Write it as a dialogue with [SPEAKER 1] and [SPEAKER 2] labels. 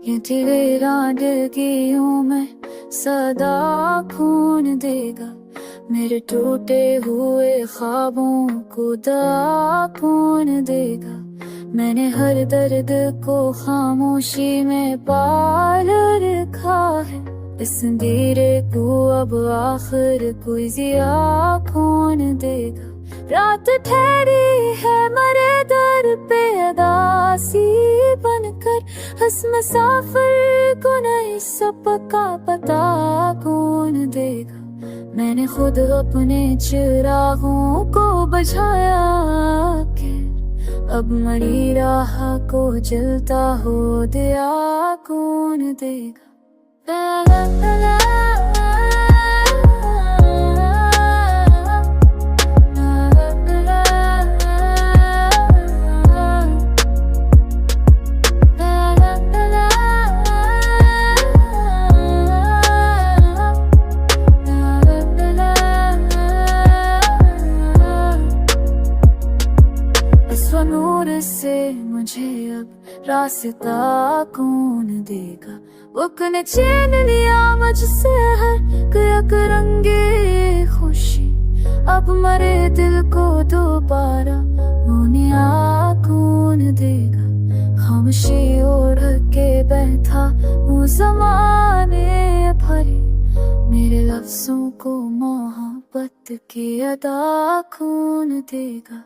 [SPEAKER 1] ये तेरे राड की हूँ मैं सदा खून देगा, मेरे टूटे हुए ख्वाबों को दवा कौन देगा। मैंने हर दर्द को खामोशी में पाल रखा है, इस अंधेरे को अब आखिर कोई जिया कौन देगा। रात ठहरी है मरे दर पे अदासी बनकर, हंस मुसाफिर को नहीं सबका पता कौन देगा। मैंने खुद अपने चिरागों को बुझाया के अब मरी राह को जलता हो दिया कौन देगा। नूर से मुझे अब रास्ता कौन देगा। बुक ने छीन लिया मुझसे हर रंगे खुशी, अब मरे दिल को दोबारा होनिया कौन देगा। खामोशी ओढ़ के बैठा हूँ ज़माने भरे, मेरे लफ्ज़ों को मोहब्बत की अदा कौन देगा।